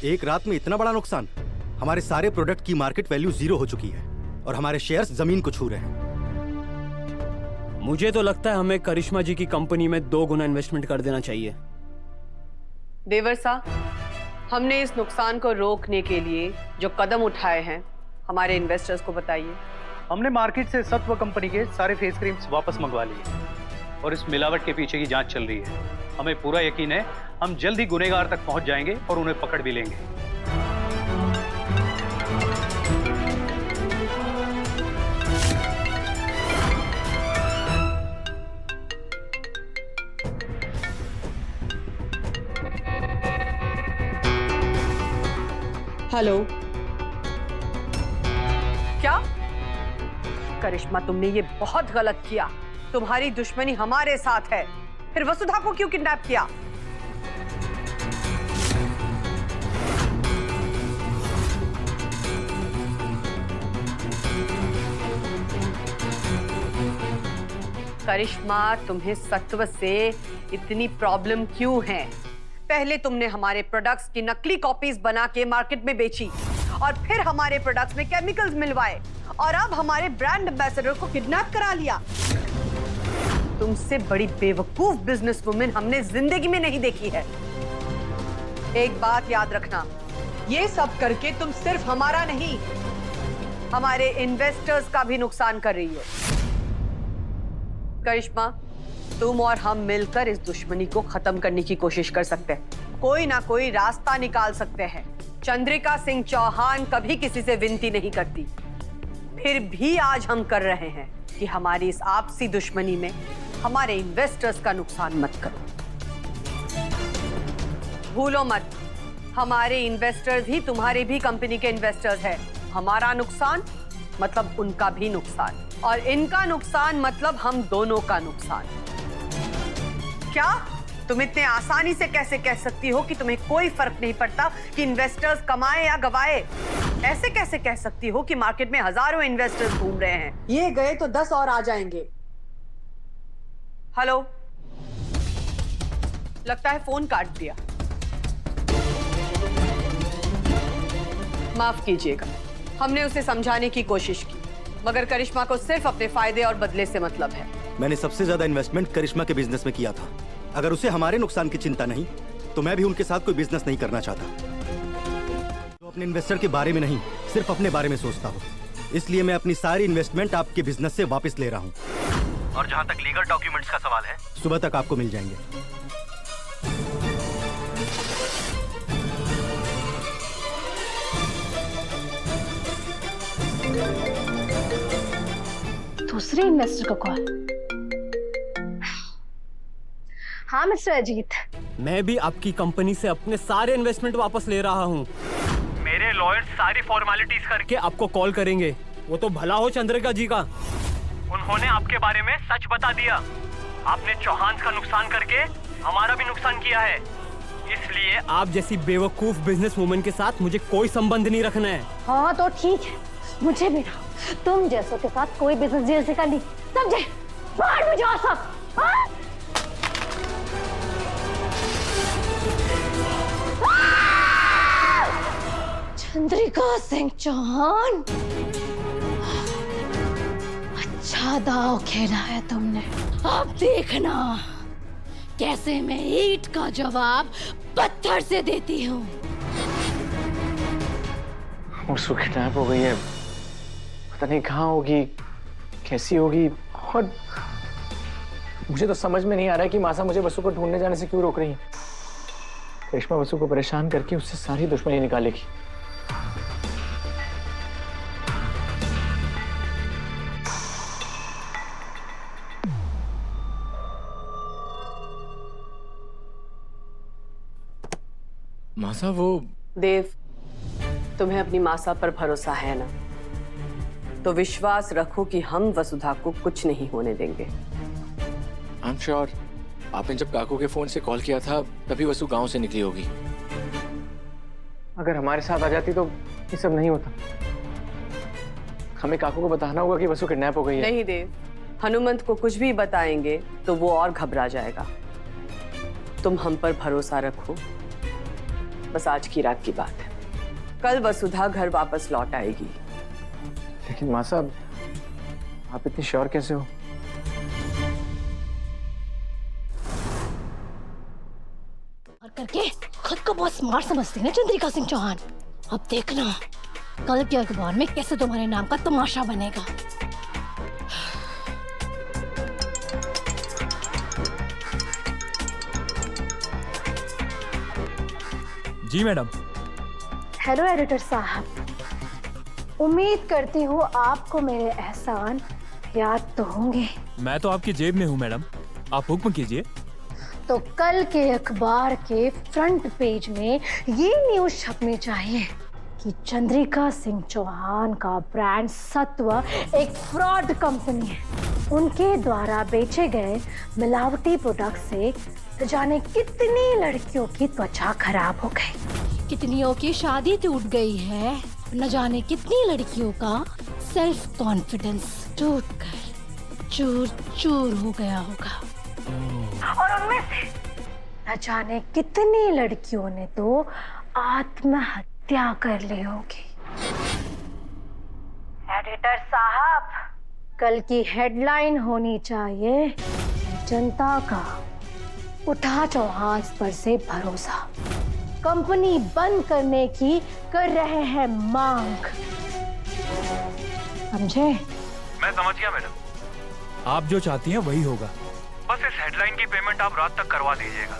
एक रात में इतना बड़ा नुकसान? हमारे सारे प्रोडक्ट की मार्केट वैल्यू 0 हो चुकी है और हमारे शेयर्स जमीन को छू रहे हैं। मुझे तो लगता है हमें करिश्मा जी की कंपनी में 2 गुना इन्वेस्टमेंट कर देना चाहिए। देवर साहब, हमने इस नुकसान को रोकने के लिए जो कदम उठाए हैं हमारे इन्वेस्टर्स को बताइए। हमने मार्केट से सत्व कंपनी के सारे फेस क्रीम्स वापस मंगवा लिए और इस मिलावट के पीछे की जांच चल रही है। हमें पूरा यकीन है हम जल्द ही गुनहगार तक पहुंच जाएंगे और उन्हें पकड़ भी लेंगे। हेलो, क्या करिश्मा, तुमने ये बहुत गलत किया। तुम्हारी दुश्मनी हमारे साथ है, फिर वसुधा को क्यों किडनैप किया? करिश्मा, तुम्हें सत्व से इतनी प्रॉब्लम क्यों है? पहले तुमने हमारे प्रोडक्ट्स की नकली कॉपीज बना के मार्केट में बेची और फिर हमारे प्रोडक्ट्स में केमिकल्स मिलवाए और अब हमारे ब्रांड एम्बेसडर को किडनैप करा लिया। तुमसे बड़ी बेवकूफ बिजनेस वुमेन हमने जिंदगी में नहीं देखी है। एक बात याद रखना, ये सब करके तुम सिर्फ हमारा नहीं, हमारे इन्वेस्टर्स का भी नुकसान कर रही हो। करिश्मा, तुम और हम मिलकर इस दुश्मनी को खत्म करने की कोशिश कर सकते हैं। कोई ना कोई रास्ता निकाल सकते हैं। चंद्रिका सिंह चौहान कभी किसी से विनती नहीं करती, फिर भी आज हम कर रहे हैं कि हमारी इस आपसी दुश्मनी में हमारे इन्वेस्टर्स का नुकसान मत करो। भूलो मत, हमारे इन्वेस्टर्स ही तुम्हारी भी कंपनी के इन्वेस्टर्स हैं। हमारा नुकसान मतलब उनका भी नुकसान, और इनका नुकसान मतलब हम दोनों का नुकसान। क्या तुम इतने आसानी से कैसे कह सकती हो कि तुम्हें कोई फर्क नहीं पड़ता कि इन्वेस्टर्स कमाए या गवाए? ऐसे कैसे कह सकती हो कि मार्केट में हजारों इन्वेस्टर्स घूम रहे हैं, ये गए तो 10 और आ जाएंगे। हेलो, लगता है फोन काट दिया। माफ कीजिएगा, हमने उसे समझाने की कोशिश की, मगर करिश्मा को सिर्फ अपने फायदे और बदले से मतलब है। मैंने सबसे ज्यादा इन्वेस्टमेंट करिश्मा के बिजनेस में किया था। अगर उसे हमारे नुकसान की चिंता नहीं तो मैं भी उनके साथ कोई बिजनेस नहीं करना चाहता। तो अपने इन्वेस्टर के बारे में नहीं, सिर्फ अपने बारे में सोचता हूँ। इसलिए मैं अपनी सारी इन्वेस्टमेंट आपके बिजनेस से वापस ले रहा हूँ। और जहाँ तक लीगल डॉक्यूमेंट्स का सवाल है, सुबह तक आपको मिल जाएंगे। दूसरे इन्वेस्टर का कॉल। हाँ मिस्टर अजीत, मैं भी आपकी कंपनी से अपने सारे इन्वेस्टमेंट वापस ले रहा हूँ। मेरे लॉयर्स सारी फॉर्मेलिटीज करके आपको कॉल करेंगे। वो तो भला हो चंद्रिका जी का, उन्होंने आपके बारे में सच बता दिया। आपने चौहान का नुकसान करके हमारा भी नुकसान किया है, इसलिए आप जैसी बेवकूफ बिजनेस वुमन के साथ मुझे कोई संबंध नहीं रखना है। हाँ तो ठीक है, मुझे भी ना तुम जैसों के साथ कोई बिजनेस डील से करनी, समझे? बाहर में जाओ सब। हाँ? चंद्रिका सिंह चौहान, अच्छा दाव खेला है तुमने। अब देखना कैसे मैं ईंट का जवाब पत्थर से देती हूँ। उसको किडनैप हो गई है, पता नहीं कहाँ होगी, कैसी होगी। और मुझे तो समझ में नहीं आ रहा है कि मासा मुझे वसु को ढूंढने जाने से क्यों रोक रही है। करिश्मा वसु को परेशान करके उससे सारी दुश्मनी निकालेगी। मासा, वो देव, तुम्हें अपनी मासा पर भरोसा है ना? तो विश्वास रखो कि हम वसुधा को कुछ नहीं होने देंगे। I am sure. आपने जब काकू के फोन से कॉल किया था तभी वसु गांव से निकली होगी। अगर हमारे साथ आ जाती तो ये सब नहीं होता। हमें काकू को बताना होगा कि वसु किडनैप हो गई है। नहीं देव, हनुमंत को कुछ भी बताएंगे तो वो और घबरा जाएगा। तुम हम पर भरोसा रखो, बस आज की रात की बात है। कल वसुधा घर वापस लौट आएगी। लेकिन माँ साहब, आप इतनी श्योर कैसे हो? और करके खुद को बहुत स्मार्ट समझती है ना चंद्रिका सिंह चौहान। अब देखना कल के अखबार में कैसे तुम्हारे नाम का तमाशा बनेगा। जी मैडम। हेलो एडिटर साहब, उम्मीद करती हूँ आपको मेरे एहसान याद तो होंगे। मैं तो आपकी जेब में हूँ मैडम, आप हुक्म कीजिए। तो कल के अखबार के फ्रंट पेज में ये न्यूज छपनी चाहिए कि चंद्रिका सिंह चौहान का ब्रांड सत्व एक फ्रॉड कंपनी है। उनके द्वारा बेचे गए मिलावटी प्रोडक्ट से न जाने कितनी लड़कियों की त्वचा खराब हो गई, कितनियों की शादी टूट गई है, न जाने कितनी लड़कियों का सेल्फ कॉन्फिडेंस टूट कर चूर चूर हो गया होगा। और उनमें से न जाने कितनी लड़कियों ने तो आत्महत्या कर ली होगी। एडिटर साहब, कल की हेडलाइन होनी चाहिए जनता का उठा चौहान पर से भरोसा, कंपनी बंद करने की कर रहे हैं मांग। समझे? मैं समझ गया मैडम, आप जो चाहती हैं वही होगा। बस इस हेडलाइन की पेमेंट आप रात तक करवा दीजिएगा।